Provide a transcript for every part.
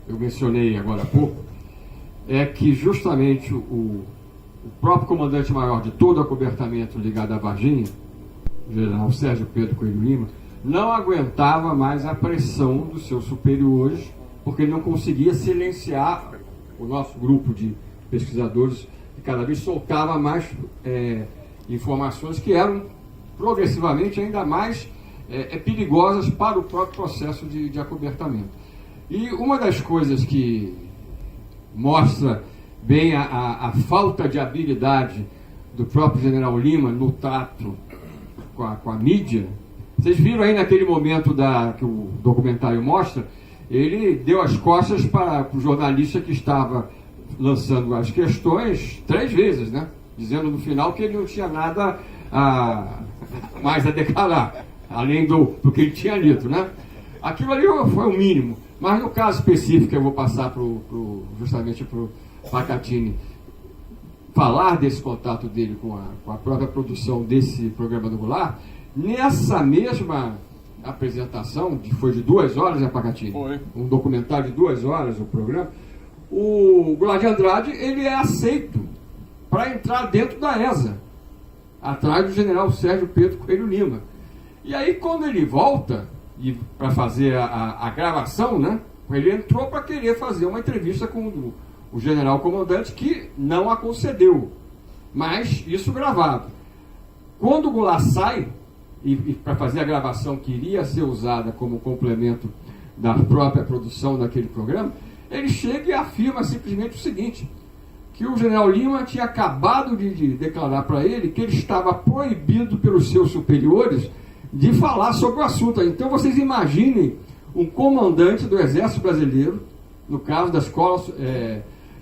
eu mencionei agora há pouco, é que justamente o próprio comandante-maior de todo o acobertamento ligado à Varginha, o general Sérgio Pedro Coelho Lima, não aguentava mais a pressão dos seus superiores, porque ele não conseguia silenciar o nosso grupo de pesquisadores, que cada vez soltava mais informações que eram progressivamente ainda mais perigosas para o próprio processo de acobertamento. E uma das coisas que mostra bem a falta de habilidade do próprio general Lima no trato com a mídia, vocês viram aí naquele momento que o documentário mostra, ele deu as costas para o jornalista que estava lançando as questões 3 vezes, né? Dizendo no final que ele não tinha nada mais a declarar, além do que ele tinha lido, né? Aquilo ali foi o mínimo, mas no caso específico que eu vou passar justamente para o Pacatini falar desse contato dele com a própria produção desse programa do Goulart, nessa mesma apresentação, que foi de 2 horas, né, Pacatini? Foi. Um documentário de 2 horas, o programa, o Goulart de Andrade, ele é aceito para entrar dentro da ESA, atrás do general Sérgio Pedro Coelho Lima. E aí, quando ele volta para fazer a gravação, né, ele entrou para querer fazer uma entrevista com o general comandante, que não a concedeu, mas isso gravado. Quando o Goulart sai, e para fazer a gravação que iria ser usada como complemento da própria produção daquele programa, ele chega e afirma simplesmente o seguinte, que o general Lima tinha acabado de declarar para ele que ele estava proibido pelos seus superiores de falar sobre o assunto. Então vocês imaginem um comandante do Exército Brasileiro, no caso da Escola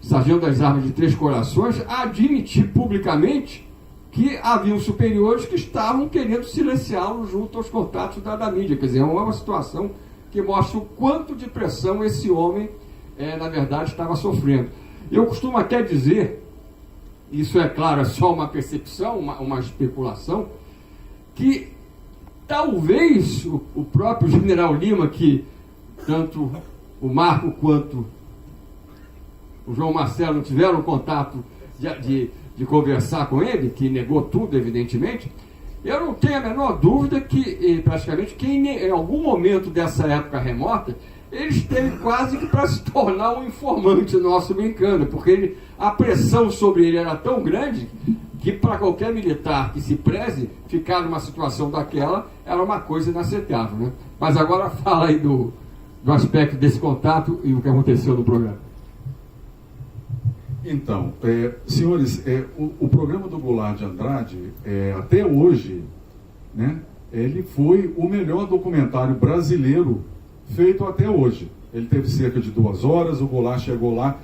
Sargento das Armas de Três Corações, admitir publicamente que haviam superiores que estavam querendo silenciá-lo junto aos contatos da mídia. Quer dizer, é uma situação que mostra o quanto de pressão esse homem, na verdade, estava sofrendo. Eu costumo até dizer, isso é claro, é só uma percepção, uma especulação, que talvez o próprio general Lima, que tanto o Marco quanto o João Marcelo não tiveram contato de conversar com ele, que negou tudo, evidentemente, eu não tenho a menor dúvida que, praticamente, que em algum momento dessa época remota, ele esteve quase que para se tornar um informante nosso, brincando, porque a pressão sobre ele era tão grande que para qualquer militar que se preze, ficar numa situação daquela era uma coisa inaceitável, né? Mas agora fala aí do aspecto desse contato e o que aconteceu no programa. Então, senhores, o programa do Goulart de Andrade, até hoje, né, ele foi o melhor documentário brasileiro feito até hoje. Ele teve cerca de 2 horas, o Goulart chegou lá.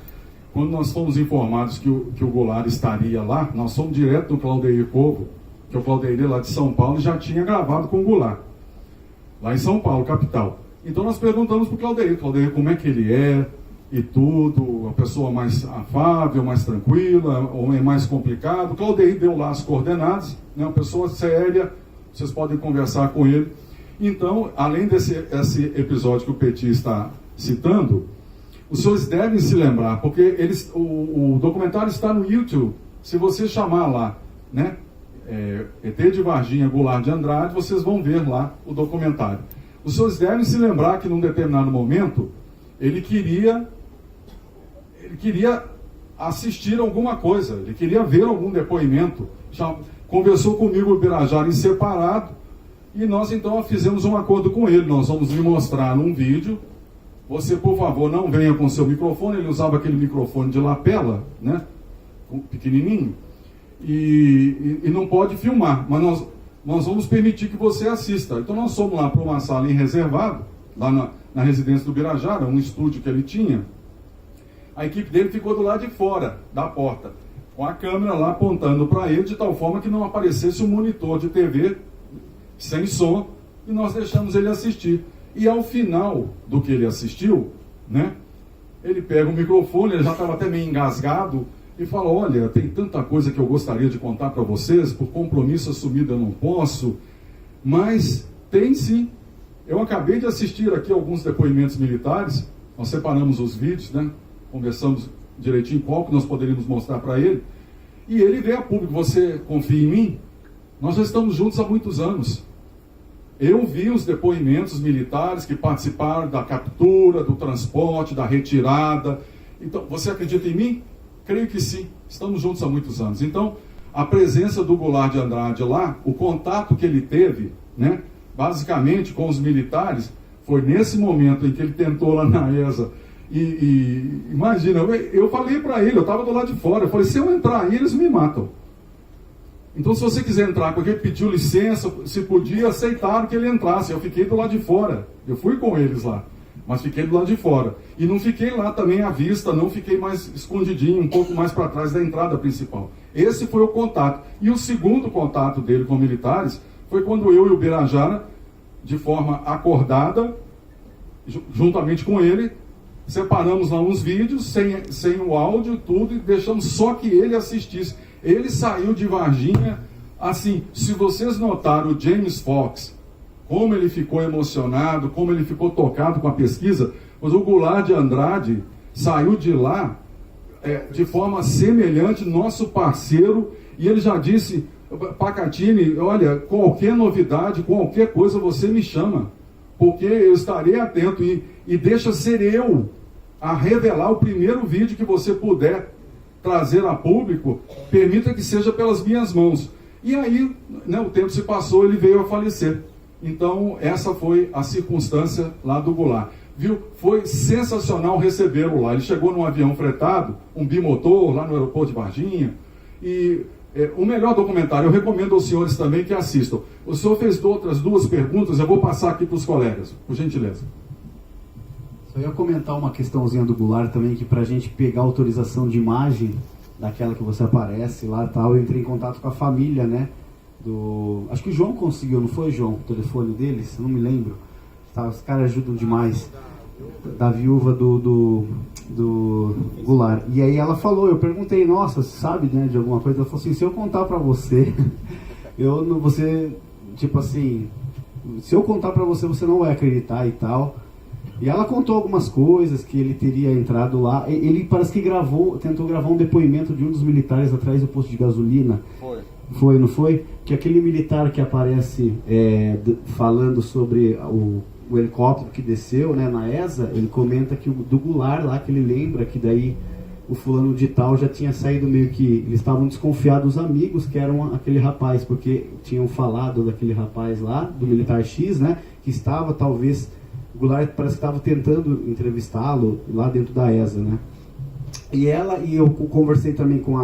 Quando nós fomos informados que o Goulart estaria lá, nós fomos direto do Claudeir Covo, que o Claudeir lá de São Paulo já tinha gravado com o Goulart, lá em São Paulo, capital. Então nós perguntamos para o Claudeir, como é que ele é, e tudo, uma pessoa mais afável, mais tranquila, ou é mais complicado. O Claudeir deu lá as coordenadas, né, uma pessoa séria, vocês podem conversar com ele. Então, além esse episódio que o Petit está citando, os senhores devem se lembrar, porque o documentário está no YouTube. Se você chamar lá, né, ET de Varginha, Goulart de Andrade, vocês vão ver lá o documentário. Os senhores devem se lembrar que num determinado momento, ele queria assistir alguma coisa, ele queria ver algum depoimento. Já conversou comigo o Birajara em separado, e nós então fizemos um acordo com ele. Nós vamos lhe mostrar num vídeo. Você, por favor, não venha com seu microfone. Ele usava aquele microfone de lapela, né, pequenininho, e não pode filmar, mas nós vamos permitir que você assista. Então nós fomos lá para uma sala em reservado, lá na residência do Birajara, um estúdio que ele tinha. A equipe dele ficou do lado de fora da porta, com a câmera lá apontando para ele, de tal forma que não aparecesse um monitor de TV sem som, e nós deixamos ele assistir. E ao final do que ele assistiu, né, ele pega o microfone, ele já estava até meio engasgado, e fala: olha, tem tanta coisa que eu gostaria de contar para vocês, por compromisso assumido eu não posso, mas tem sim. Eu acabei de assistir aqui alguns depoimentos militares, nós separamos os vídeos, né? Conversamos direitinho qual que nós poderíamos mostrar para ele, e ele veio a público: você confia em mim? Nós já estamos juntos há muitos anos. Eu vi os depoimentos militares que participaram da captura, do transporte, da retirada. Então, você acredita em mim? Creio que sim. Estamos juntos há muitos anos. Então, a presença do Goulart de Andrade lá, o contato que ele teve, né, basicamente com os militares, foi nesse momento em que ele tentou lá na ESA. E imagina, eu falei para ele, eu estava do lado de fora, eu falei: se eu entrar aí, eles me matam. Então, se você quiser entrar, porque ele pediu licença, se podia, aceitaram que ele entrasse. Eu fiquei do lado de fora. Eu fui com eles lá, mas fiquei do lado de fora. E não fiquei lá também à vista, não fiquei mais escondidinho, um pouco mais para trás da entrada principal. Esse foi o contato. E o segundo contato dele com militares foi quando eu e o Birajara, de forma acordada, juntamente com ele, separamos lá uns vídeos, sem o áudio, tudo, e deixamos só que ele assistisse. Ele saiu de Varginha, assim, se vocês notaram o James Fox, como ele ficou emocionado, como ele ficou tocado com a pesquisa, mas o Goulart de Andrade saiu de lá de forma semelhante, nosso parceiro, e ele já disse: Pacatini, olha, qualquer novidade, qualquer coisa você me chama, porque eu estarei atento, e deixa ser eu a revelar o primeiro vídeo que você puder trazer a público, permita que seja pelas minhas mãos. E aí, né, o tempo se passou, ele veio a falecer. Então, essa foi a circunstância lá do Goulart. Viu? Foi sensacional recebê-lo lá. Ele chegou num avião fretado, um bimotor, lá no aeroporto de Varginha. E o melhor documentário, eu recomendo aos senhores também que assistam. O senhor fez outras duas perguntas, eu vou passar aqui para os colegas, por gentileza. Eu ia comentar uma questãozinha do Goulart também, que pra gente pegar autorização de imagem daquela que você aparece lá e tal, eu entrei em contato com a família, né? Acho que o João conseguiu, não foi, João? O telefone deles? Não me lembro. Tá, os caras ajudam demais. Da viúva do Goulart. E aí ela falou, eu perguntei: nossa, sabe, né, de alguma coisa? Ela falou assim: se eu contar pra você, você, tipo assim, se eu contar pra você, você não vai acreditar e tal. E ela contou algumas coisas, que ele teria entrado lá. Ele parece que tentou gravar um depoimento de um dos militares atrás do posto de gasolina. Foi, não foi? Que aquele militar que aparece falando sobre o helicóptero que desceu, né, na ESA, ele comenta que do Goulart lá, que ele lembra que daí o fulano de tal já tinha saído meio que... Eles estavam desconfiados, os amigos, que eram aquele rapaz, porque tinham falado daquele rapaz lá, do militar X, né, que estava talvez... O Goulart parece que estava tentando entrevistá-lo lá dentro da ESA, né? E eu conversei também com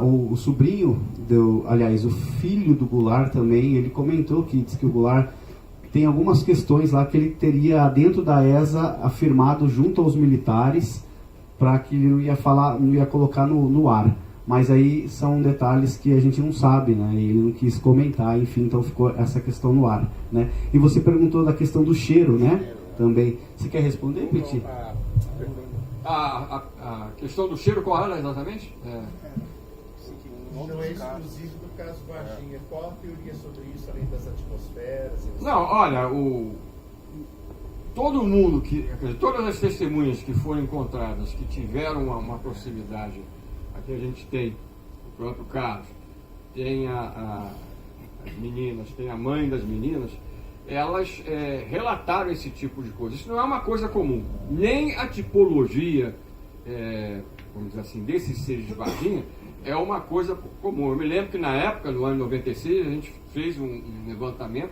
o sobrinho, aliás, o filho do Goulart também. Ele comentou que diz que o Goulart tem algumas questões lá que ele teria dentro da ESA afirmado junto aos militares, para que ele não ia falar, não ia colocar no ar. Mas aí são detalhes que a gente não sabe, né? E ele não quis comentar, enfim, então ficou essa questão no ar, né? E você perguntou da questão do cheiro, né? Também. Você quer responder, Petit? A questão do cheiro, qual era exatamente? Não é exclusivo do caso Varginha. Qual a teoria sobre isso, além das atmosferas? Não, olha, todo mundo todas as testemunhas que foram encontradas, que tiveram uma proximidade. Aqui a gente tem o próprio Carlos, tem as meninas, tem a mãe das meninas, elas relataram esse tipo de coisa. Isso não é uma coisa comum, nem a tipologia, vamos dizer assim, desses seres de Varginha é uma coisa comum. Eu me lembro que na época, no ano 96, a gente fez um levantamento,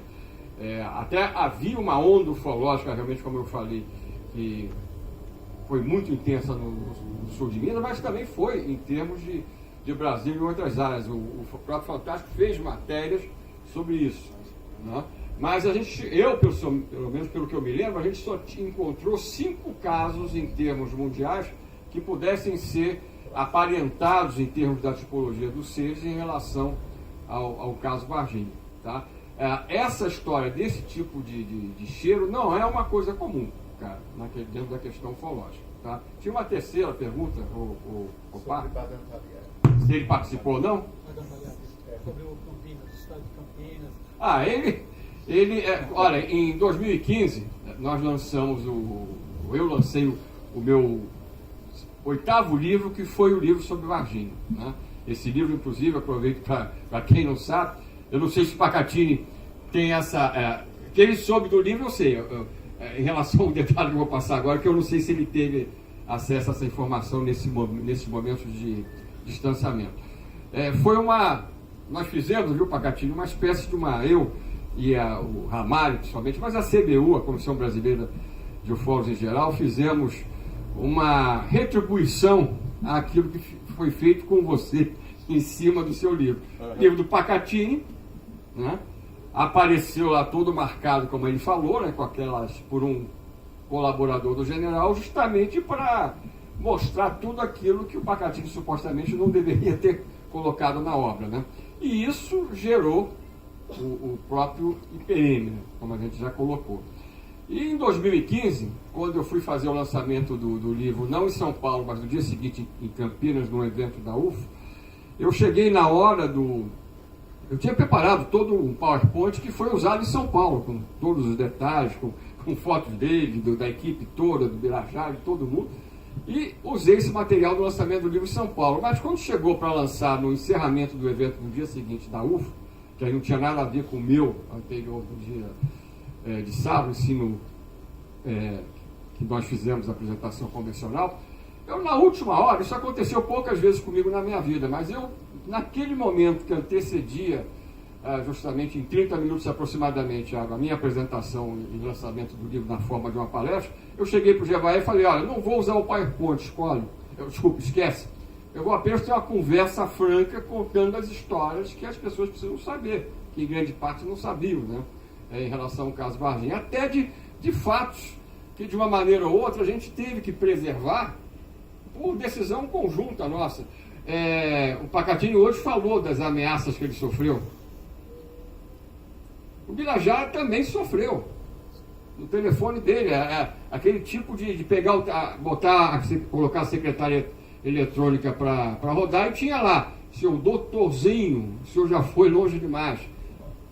até havia uma onda ufológica, realmente, como eu falei, que foi muito intensa no sul de Minas, mas também foi em termos de Brasil e outras áreas. O próprio Fantástico fez matérias sobre isso, né? Mas pelo menos pelo que eu me lembro, a gente só encontrou 5 casos em termos mundiais que pudessem ser aparentados em termos da tipologia dos seres em relação ao caso Varginha, tá? Essa história desse tipo de cheiro não é uma coisa comum, cara, dentro da questão ufológica, tá? Tinha uma terceira pergunta, se ele participou ou não? Sobre o Campinas, o estado de Campinas. Olha, em 2015, nós lançamos eu lancei o meu 8º livro, que foi o livro sobre Varginha, né? Esse livro, inclusive, aproveito para quem não sabe, eu não sei se o Pacatini tem essa... que ele soube do livro, eu sei. Em relação ao detalhe que eu vou passar agora, que eu não sei se ele teve acesso a essa informação nesse momento de distanciamento. Nós fizemos, viu, Pacatini, uma espécie de eu e o Ramalho, principalmente, mas a CBU, a Comissão Brasileira de Ufólogos em geral, fizemos uma retribuição àquilo que foi feito com você em cima do seu livro. O livro do Pacatini, né? Apareceu lá todo marcado, como ele falou, né, por um colaborador do general, justamente para mostrar tudo aquilo que o Pacatini supostamente não deveria ter colocado na obra, né? E isso gerou o próprio IPM, né, como a gente já colocou. E em 2015, quando eu fui fazer o lançamento do livro, não em São Paulo, mas no dia seguinte em Campinas, num evento da UFO, eu cheguei na hora eu tinha preparado todo um PowerPoint que foi usado em São Paulo, com todos os detalhes, com fotos dele, da equipe toda, do Birajara, de todo mundo, e usei esse material do lançamento do livro em São Paulo. Mas quando chegou para lançar no encerramento do evento no dia seguinte da UFO, que aí não tinha nada a ver com o meu anterior do dia de sábado, ensino que nós fizemos a apresentação convencional, na última hora, isso aconteceu poucas vezes comigo na minha vida, mas naquele momento que antecedia, justamente em 30 minutos aproximadamente, a minha apresentação e lançamento do livro na forma de uma palestra, eu cheguei para o Jevaé e falei, olha, não vou usar o PowerPoint, esquece. Eu vou apenas ter uma conversa franca contando as histórias que as pessoas precisam saber, que em grande parte não sabiam, né, em relação ao caso Varginha. Até de fatos que, de uma maneira ou outra, a gente teve que preservar por decisão conjunta nossa. O Pacatini hoje falou das ameaças que ele sofreu. O Birajara também sofreu. No telefone dele, aquele tipo de pegar, colocar a secretária eletrônica para rodar, e tinha lá, seu doutorzinho, o senhor já foi longe demais.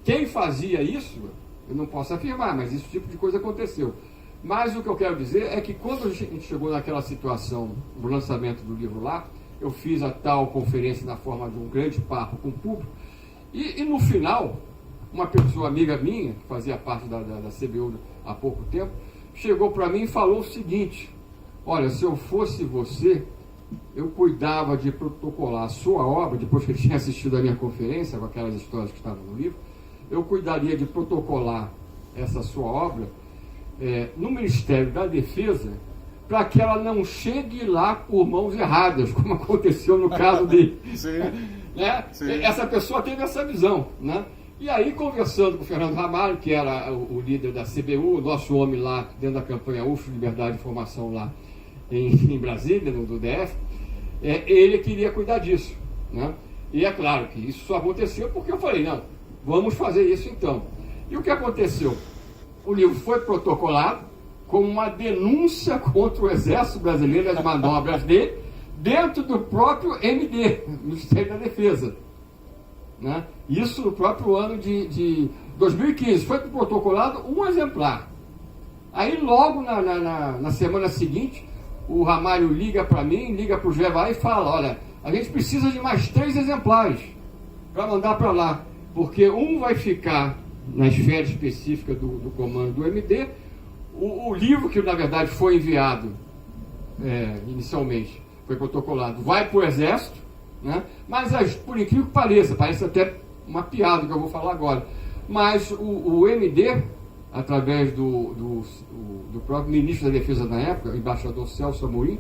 Quem fazia isso, eu não posso afirmar, mas esse tipo de coisa aconteceu. Mas o que eu quero dizer é que quando a gente chegou naquela situação, no lançamento do livro lá, eu fiz a tal conferência na forma de um grande papo com o público, e no final, uma pessoa amiga minha, que fazia parte da CBU há pouco tempo, chegou para mim e falou o seguinte: olha, se eu fosse você, eu cuidava de protocolar a sua obra, depois que ele tinha assistido a minha conferência, com aquelas histórias que estavam no livro, eu cuidaria de protocolar essa sua obra no Ministério da Defesa, para que ela não chegue lá por mãos erradas, como aconteceu no caso dele. Sim. Né? Sim. Essa pessoa teve essa visão, né? E aí, conversando com o Fernando Ramalho, que era o líder da CBU, o nosso homem lá dentro da campanha UFO, Liberdade de Informação lá em Brasília, do DF, ele queria cuidar disso, né? E é claro que isso só aconteceu porque eu falei, não, vamos fazer isso então. E o que aconteceu? O livro foi protocolado como uma denúncia contra o Exército Brasileiro e as manobras dele, dentro do próprio MD, Ministério da Defesa, né? Isso no próprio ano de 2015. Foi protocolado um exemplar. Aí logo na semana seguinte, o Ramalho liga para mim, liga para o Jevaé e fala, olha, a gente precisa de mais 3 exemplares para mandar para lá, porque um vai ficar na esfera específica do comando do MD, o livro que na verdade foi enviado inicialmente, foi protocolado, vai para o Exército, né? Mas por incrível que pareça, parece até uma piada que eu vou falar agora, mas o MD, através do próprio ministro da Defesa na época, o embaixador Celso Amorim,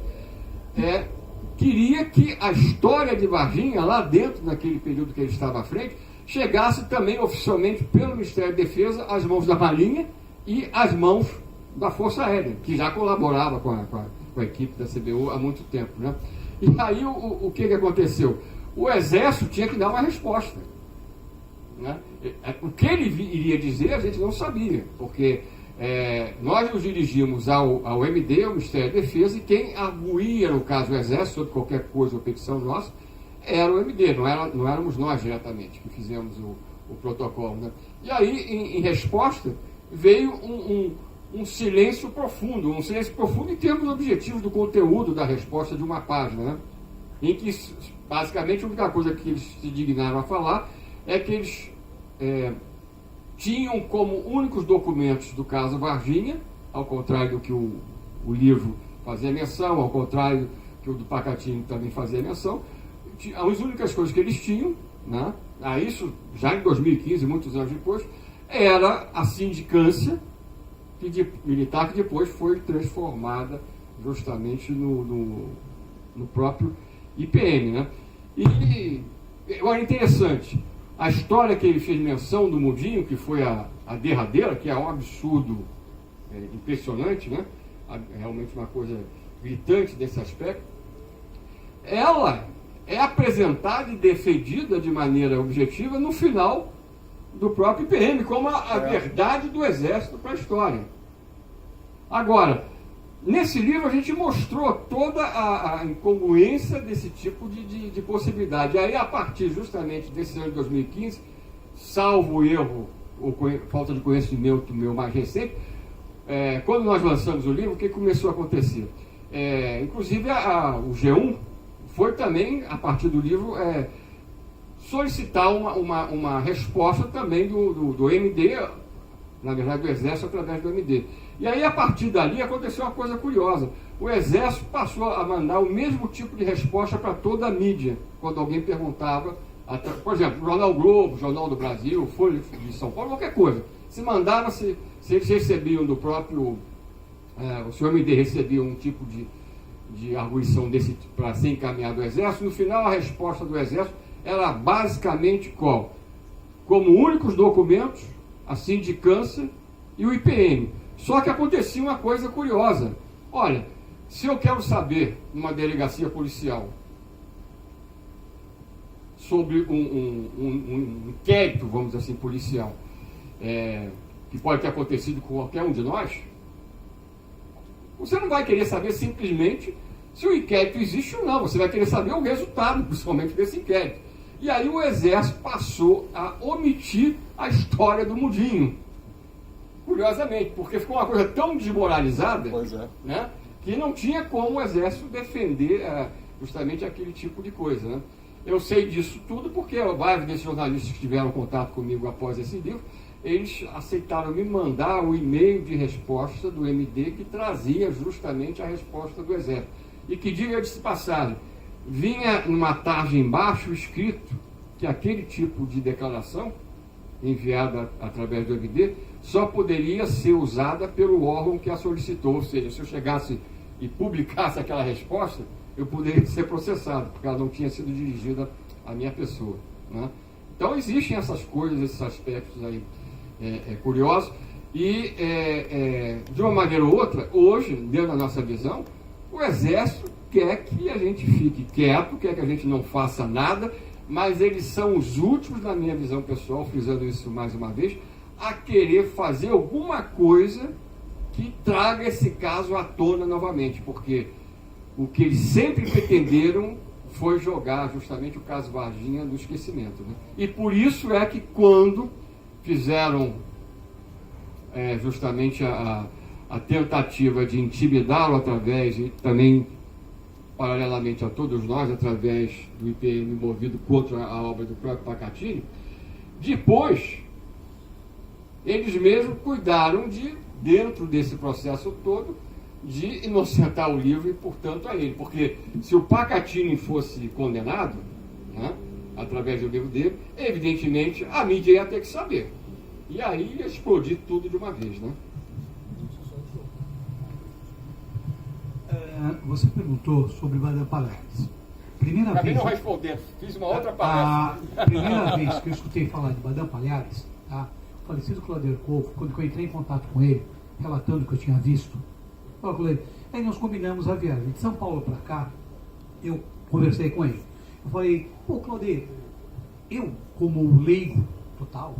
queria que a história de Varginha, lá dentro, naquele período que ele estava à frente, chegasse também oficialmente pelo Ministério da Defesa às mãos da Marinha e às mãos da Força Aérea, que já colaborava com a equipe da CBU há muito tempo, né? E aí o que aconteceu? O Exército tinha que dar uma resposta, né? O que ele iria dizer a gente não sabia, porque nós nos dirigimos ao MD, ao Ministério da Defesa, e quem arguía, no caso do Exército, sobre qualquer coisa ou petição nossa, era o MD, não éramos nós diretamente que fizemos o protocolo, né? E aí, em resposta, veio um silêncio profundo em termos objetivos do conteúdo da resposta de uma página, né? Em que, basicamente, a única coisa que eles se dignaram a falar é que eles tinham como únicos documentos do caso Varginha, ao contrário do que o livro fazia menção, ao contrário que o do Pacatini também fazia menção, as únicas coisas que eles tinham, né, isso já em 2015, muitos anos depois, era a sindicância militar, que depois foi transformada justamente no próprio IPM, né? E agora, interessante, a história que ele fez menção do Mudinho, que foi a derradeira, que é um absurdo impressionante, né? Realmente uma coisa gritante desse aspecto, ela é apresentada e defendida de maneira objetiva no final do próprio IPM, como a verdade do Exército para a história. Agora, nesse livro a gente mostrou toda a incongruência desse tipo de possibilidade. Aí, a partir justamente desse ano de 2015, salvo o erro ou falta de conhecimento meu mais recente, quando nós lançamos o livro, o que começou a acontecer? Inclusive, o G1 foi também, a partir do livro, solicitar uma resposta também do MD, na verdade do Exército, através do MD. E aí, a partir dali, aconteceu uma coisa curiosa. O Exército passou a mandar o mesmo tipo de resposta para toda a mídia, quando alguém perguntava, por exemplo, Jornal Globo, Jornal do Brasil, Folha de São Paulo, qualquer coisa. Se mandava, se eles recebiam do próprio... o senhor MD recebia um tipo de arguição desse para ser encaminhado ao Exército, no final a resposta do Exército era basicamente qual? Como únicos documentos, a sindicância e o IPM. Só que acontecia uma coisa curiosa. Olha, se eu quero saber, numa delegacia policial, sobre um inquérito, vamos dizer assim, policial, que pode ter acontecido com qualquer um de nós, você não vai querer saber simplesmente se o inquérito existe ou não. Você vai querer saber o resultado, principalmente, desse inquérito. E aí o Exército passou a omitir a história do Mudinho. Curiosamente, porque ficou uma coisa tão desmoralizada, né, que não tinha como o Exército defender justamente aquele tipo de coisa, né? Eu sei disso tudo porque vários desses jornalistas que tiveram contato comigo após esse livro, eles aceitaram me mandar o e-mail de resposta do MD que trazia justamente a resposta do Exército. E que, diga-se de passagem, vinha numa tarja embaixo escrito que aquele tipo de declaração, enviada através do MD, só poderia ser usada pelo órgão que a solicitou. Ou seja, se eu chegasse e publicasse aquela resposta, eu poderia ser processado, porque ela não tinha sido dirigida à minha pessoa, né? Então, existem essas coisas, esses aspectos aí curiosos, e de uma maneira ou outra, hoje, dentro da nossa visão, o Exército quer que a gente fique quieto, quer que a gente não faça nada, mas eles são os últimos, na minha visão pessoal, frisando isso mais uma vez, a querer fazer alguma coisa que traga esse caso à tona novamente, porque o que eles sempre pretenderam foi jogar justamente o caso Varginha no esquecimento, né? E por isso é que quando fizeram justamente a tentativa de intimidá-lo através, e também paralelamente a todos nós, através do IPM movido contra a obra do próprio Pacatini, depois eles mesmos cuidaram de, dentro desse processo todo, de inocentar o livro e, portanto, a ele. Porque se o Pacatini fosse condenado, né, através do livro dele, evidentemente a mídia ia ter que saber. E aí ia explodir tudo de uma vez, né? Você perguntou sobre Badam Palhares. Acabei não respondendo, fiz uma outra palestra. A primeira vez que eu escutei falar de Badam Palhares, tá? O falecido Clodeiro Covo, quando eu entrei em contato com ele, relatando o que eu tinha visto, eu falei, aí nós combinamos a viagem de São Paulo para cá. Eu conversei com ele. Eu falei, pô, Clodeiro, eu, como leigo total,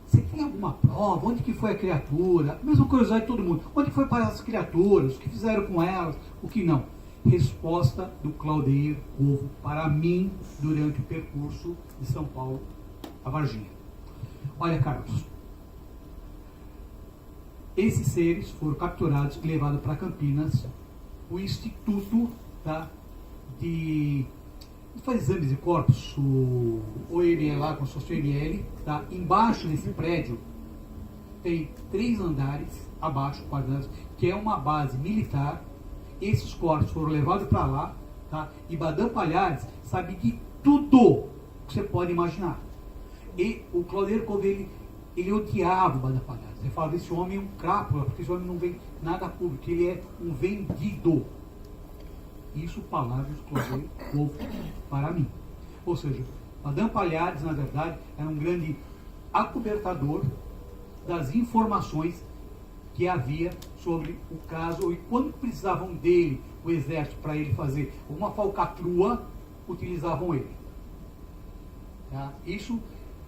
você tem alguma prova? Onde que foi a criatura? Mesma curiosidade de todo mundo. Onde foi para as criaturas? O que fizeram com elas? O que não? Resposta do Clodeiro Covo para mim durante o percurso de São Paulo a Varginha. Olha, Carlos, esses seres foram capturados e levados para Campinas, o Instituto de faz exames de corpos, o OML lá, consórcio OML, embaixo desse prédio tem 3 andares, abaixo, 4 andares, que é uma base militar. Esses corpos foram levados para lá, e Badam Palhares sabe de tudo que você pode imaginar. E o Claudio Covelli, ele odiava o Badam Palhares. Ele falava, esse homem é um crápula, porque esse homem não vem nada público, ele é um vendido. Isso, palavras do Claudio Covelli para mim. Ou seja, Badam Palhares, na verdade, era um grande acobertador das informações que havia sobre o caso, e quando precisavam dele, o exército, para ele fazer uma falcatrua, utilizavam ele. Isso,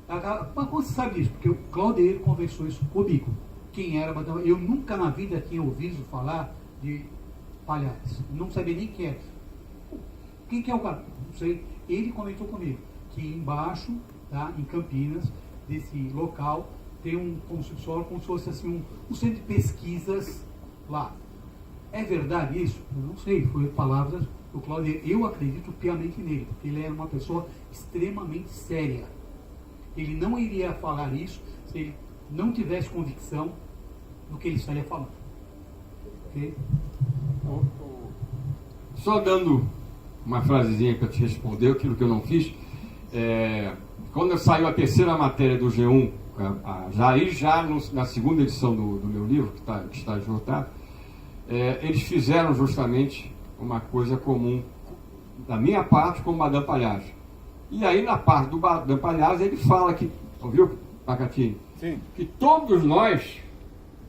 mas como você sabe disso? Porque o Claudio conversou isso comigo. Quem era Badam? Eu nunca na vida tinha ouvido falar de Palhares. Não sabia nem quem é. Quem que é o cara? Não sei. Ele comentou comigo que embaixo, em Campinas, desse local, tem como se fosse assim, um centro de pesquisas lá. É verdade isso? Eu não sei, foi palavras do Claudio. Eu acredito piamente nele, porque ele era uma pessoa extremamente séria. Ele não iria falar isso se ele não tivesse convicção do que ele estaria falando. Ok? Só dando uma frasezinha para te responder aquilo que eu não fiz. Quando saiu a terceira matéria do G1, na segunda edição do meu livro, que está esgotado, eles fizeram justamente uma coisa comum, da minha parte, com o Badam Palhares. E aí, na parte do Badam Palhares, ele fala que, ouviu, Pacatini? Sim. Que todos nós,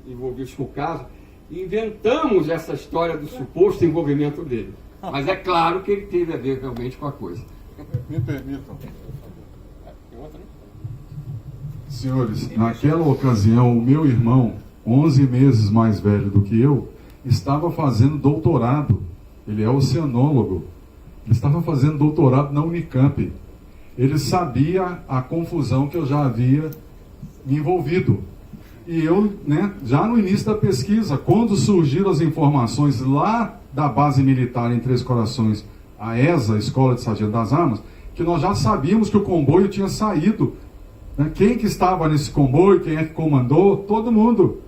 envolvidos com o caso, inventamos essa história do suposto envolvimento dele. Mas é claro que ele teve a ver realmente com a coisa. Me permitam. Senhores, naquela ocasião, o meu irmão, 11 meses mais velho do que eu, estava fazendo doutorado. Ele é oceanólogo. Ele estava fazendo doutorado na Unicamp. Ele sabia a confusão que eu já havia me envolvido. E eu, já no início da pesquisa, quando surgiram as informações lá da base militar em Três Corações, a ESA, Escola de Sargento das Armas, que nós já sabíamos que o comboio tinha saído. Quem que estava nesse comboio, quem é que comandou, todo mundo.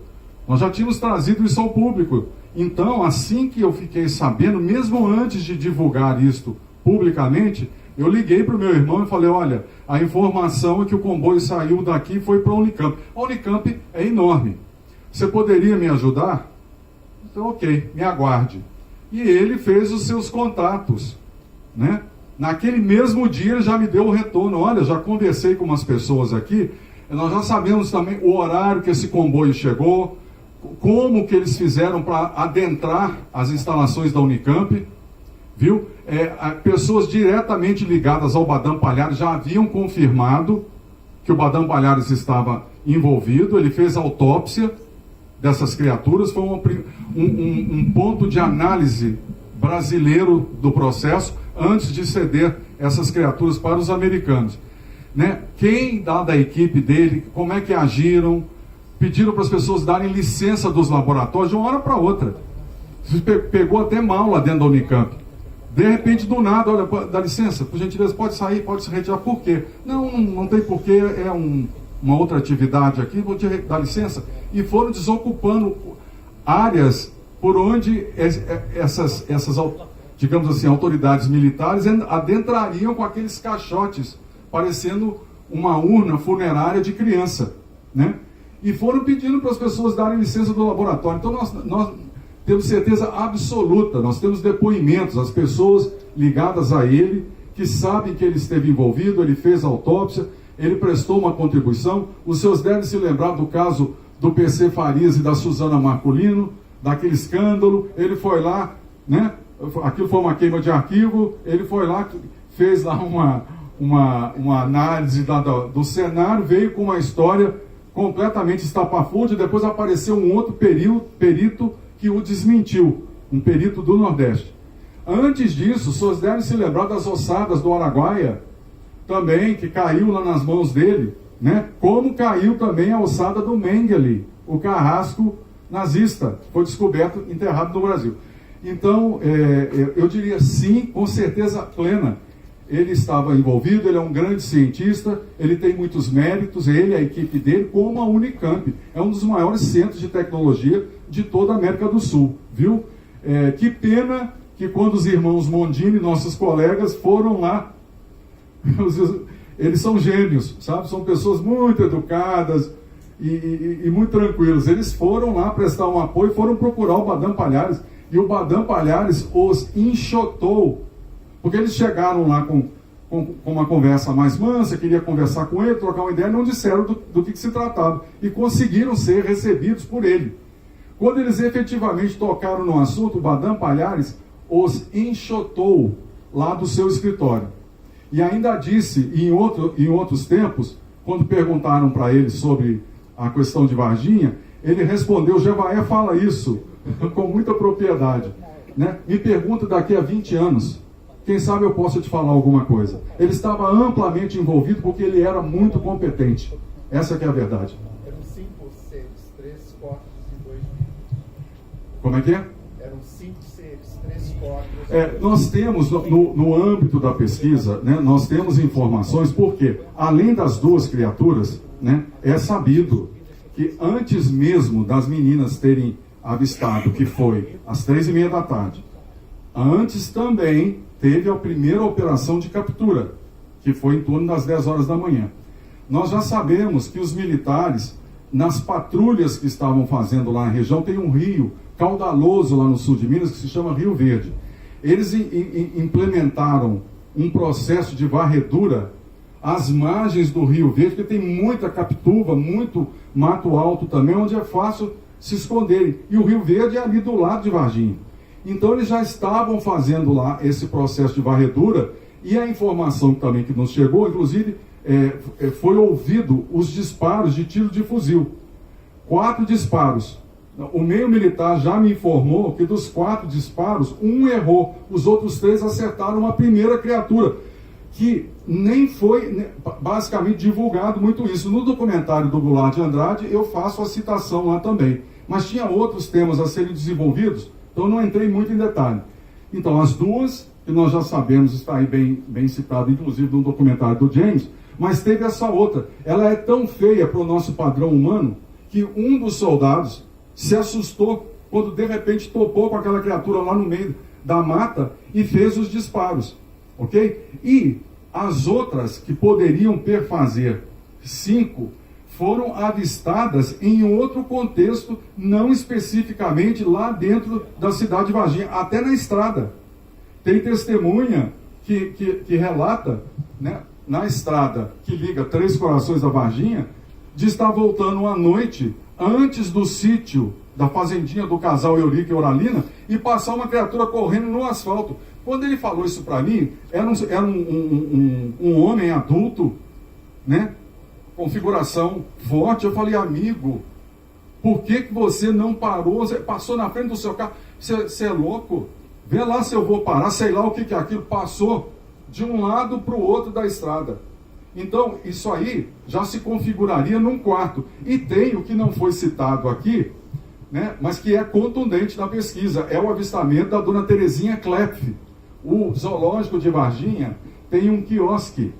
Nós já tínhamos trazido isso ao público. Então, assim que eu fiquei sabendo, mesmo antes de divulgar isto publicamente, eu liguei para o meu irmão e falei, olha, a informação é que o comboio saiu daqui e foi para a Unicamp. A Unicamp é enorme. Você poderia me ajudar? Então, ok, me aguarde. E ele fez os seus contatos, Naquele mesmo dia ele já me deu o retorno. Olha, já conversei com umas pessoas aqui, nós já sabemos também o horário que esse comboio chegou, como que eles fizeram para adentrar as instalações da Unicamp, viu? Pessoas diretamente ligadas ao Badam Palhares já haviam confirmado que o Badam Palhares estava envolvido. Ele fez autópsia dessas criaturas, foi um ponto de análise brasileiro do processo, antes de ceder essas criaturas para os americanos. Quem da equipe dele, como é que agiram, pediram para as pessoas darem licença dos laboratórios de uma hora para outra. Pegou até mal lá dentro da Unicamp. De repente, do nada, olha, dá licença, por gentileza, pode sair, pode se retirar. Por quê? Não tem porquê, é uma outra atividade aqui, vou te dar licença. E foram desocupando áreas por onde essas digamos assim, autoridades militares adentrariam com aqueles caixotes, parecendo uma urna funerária de criança, E foram pedindo para as pessoas darem licença do laboratório. Então nós temos certeza absoluta, nós temos depoimentos, as pessoas ligadas a ele, que sabem que ele esteve envolvido, ele fez autópsia, ele prestou uma contribuição. Os seus devem se lembrar do caso do PC Farias e da Suzana Marculino, daquele escândalo. Ele foi lá, aquilo foi uma queima de arquivo, ele foi lá, fez lá uma análise do cenário, veio com uma história completamente estapafúrdia. Depois apareceu um outro perito que o desmentiu, um perito do Nordeste. Antes disso, vocês devem se lembrar das ossadas do Araguaia, também, que caiu lá nas mãos dele, né? Como caiu também a ossada do Mengele, o carrasco nazista, foi descoberto, enterrado no Brasil. Então, eu diria sim, com certeza plena. Ele estava envolvido, ele é um grande cientista, ele tem muitos méritos, ele e a equipe dele, como a Unicamp. É um dos maiores centros de tecnologia de toda a América do Sul, viu? Que pena que quando os irmãos Mondini, nossos colegas, foram lá, eles são gênios, sabe? São pessoas muito educadas e muito tranquilas. Eles foram lá prestar um apoio, foram procurar o Badam Palhares, e o Badam Palhares os enxotou, porque eles chegaram lá com uma conversa mais mansa, queria conversar com ele, trocar uma ideia, não disseram do que se tratava, e conseguiram ser recebidos por ele. Quando eles efetivamente tocaram no assunto, o Badam Palhares os enxotou lá do seu escritório. E ainda disse, em outros tempos, quando perguntaram para ele sobre a questão de Varginha, ele respondeu, Jevaé fala isso com muita propriedade, né? Me pergunta daqui a 20 anos, quem sabe eu posso te falar alguma coisa. Ele estava amplamente envolvido porque ele era muito competente. Essa que é a verdade. Eram 5 seres, 3 corpos e 2 vivos. Como é que é? Eram 5 seres, 3 corpos. Nós temos, no âmbito da pesquisa, né, nós temos informações, porque, além das 2 criaturas, né, é sabido que antes mesmo das meninas terem avistado, que foi às 3:30 da tarde, antes também teve a primeira operação de captura, que foi em torno das 10 horas da manhã. Nós já sabemos que os militares, nas patrulhas que estavam fazendo lá na região, tem um rio caudaloso lá no sul de Minas, que se chama Rio Verde. Eles implementaram um processo de varredura às margens do Rio Verde, porque tem muita captuva, muito mato alto também, onde é fácil se esconderem. E o Rio Verde é ali do lado de Varginha. Então eles já estavam fazendo lá esse processo de varredura, e a informação também que nos chegou, inclusive, foi ouvido os disparos de tiro de fuzil. 4 disparos. O meio militar já me informou que dos 4 disparos, 1 errou, os outros 3 acertaram uma primeira criatura, que nem foi basicamente divulgado muito isso. No documentário do Goulart de Andrade, eu faço a citação lá também. Mas tinha outros temas a serem desenvolvidos, então não entrei muito em detalhe. Então, as 2, que nós já sabemos, está aí bem citado, inclusive no documentário do James, mas teve essa outra. Ela é tão feia para o nosso padrão humano, que um dos soldados se assustou quando de repente topou com aquela criatura lá no meio da mata e fez os disparos, ok? E as outras que poderiam perfazer 5 foram avistadas em outro contexto, não especificamente lá dentro da cidade de Varginha, até na estrada. Tem testemunha que relata, né, na estrada que liga Três Corações a Varginha, de estar voltando à noite, antes do sítio da fazendinha do casal Eurico e Oralina, e passar uma criatura correndo no asfalto. Quando ele falou isso para mim, era um homem adulto, né? Configuração forte. Eu falei, amigo, por que você não parou? Você passou na frente do seu carro? Você é louco? Vê lá se eu vou parar, sei lá o que é aquilo. Passou de um lado para o outro da estrada. Então, isso aí já se configuraria num quarto. E tem o que não foi citado aqui, né, mas que é contundente na pesquisa, é o avistamento da dona Terezinha Klepf. O zoológico de Varginha tem um quiosque.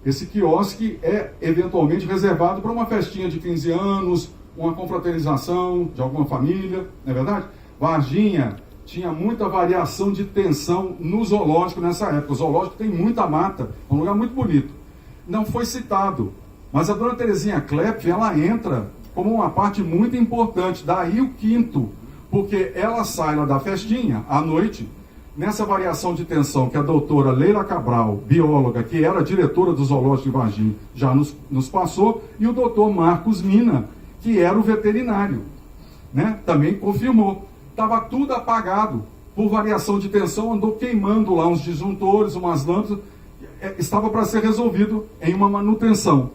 Esse quiosque é eventualmente reservado para uma festinha de 15 anos, uma confraternização de alguma família, não é verdade? Varginha tinha muita variação de tensão no zoológico nessa época. O zoológico tem muita mata, é um lugar muito bonito. Não foi citado, mas a dona Terezinha Klepf, ela entra como uma parte muito importante, daí o 5º, porque ela sai lá da festinha à noite, nessa variação de tensão que a doutora Leila Cabral, bióloga, que era diretora do zoológico de Varginha, já nos passou, e o doutor Marcos Mina, que era o veterinário, né, também confirmou. Estava tudo apagado por variação de tensão, andou queimando lá uns disjuntores, umas lâmpadas, estava para ser resolvido em uma manutenção.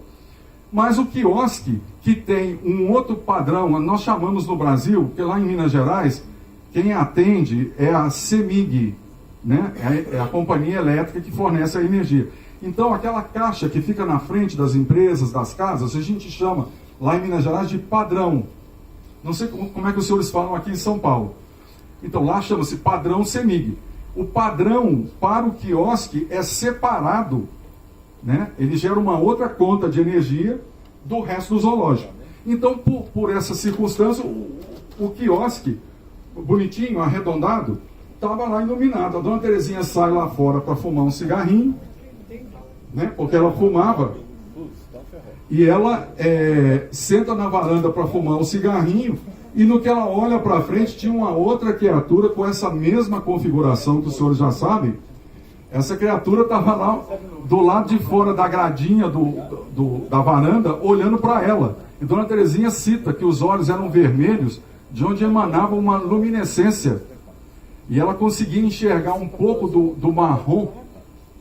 Mas o quiosque, que tem um outro padrão, nós chamamos no Brasil, porque lá em Minas Gerais, quem atende é a CEMIG, né? É a companhia elétrica que fornece a energia. Então, aquela caixa que fica na frente das empresas, das casas, a gente chama lá em Minas Gerais de padrão. Não sei como é que os senhores falam aqui em São Paulo. Então, lá chama-se padrão CEMIG. O padrão para o quiosque é separado, né? Ele gera uma outra conta de energia do resto do zoológico. Então, por essa circunstância, o quiosque, bonitinho, arredondado, estava lá iluminado. A dona Terezinha sai lá fora para fumar um cigarrinho, né? Porque ela fumava. E ela senta na varanda para fumar um cigarrinho, e no que ela olha para frente, tinha uma outra criatura com essa mesma configuração que os senhores já sabem. Essa criatura estava lá do lado de fora da gradinha da varanda, olhando para ela. E Dona Terezinha cita que os olhos eram vermelhos, de onde emanava uma luminescência. E ela conseguia enxergar um pouco do marrom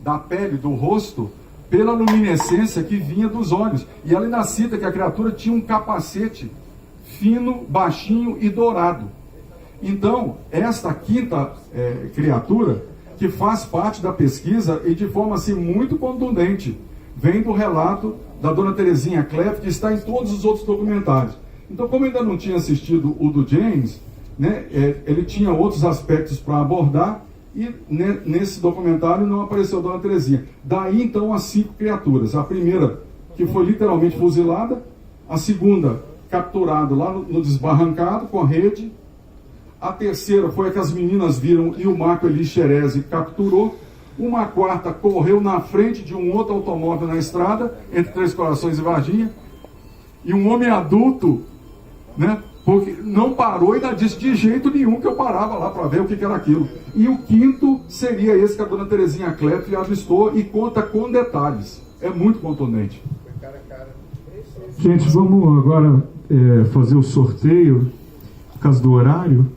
da pele, do rosto, pela luminescência que vinha dos olhos. E ela ainda cita que a criatura tinha um capacete fino, baixinho e dourado. Então, esta quinta criatura, que faz parte da pesquisa e de forma assim muito contundente, vem do relato da Dona Terezinha Kleff, que está em todos os outros documentários. Então, como eu ainda não tinha assistido o do James, né, ele tinha outros aspectos para abordar, e nesse documentário não apareceu a Dona Terezinha. Daí, então, as 5 criaturas. A primeira, que foi literalmente fuzilada. A segunda, capturada lá no desbarrancado, com a rede. A terceira foi a que as meninas viram e o Marco Eli Xerezi capturou. Uma quarta correu na frente de um outro automóvel na estrada, entre Três Corações e Varginha. E um homem adulto, né, porque não parou e ainda disse de jeito nenhum que eu parava lá para ver o que era aquilo. E o quinto seria esse que a Dona Terezinha Kleff avistou e conta com detalhes. É muito contundente. Gente, vamos agora fazer o sorteio, por causa do horário.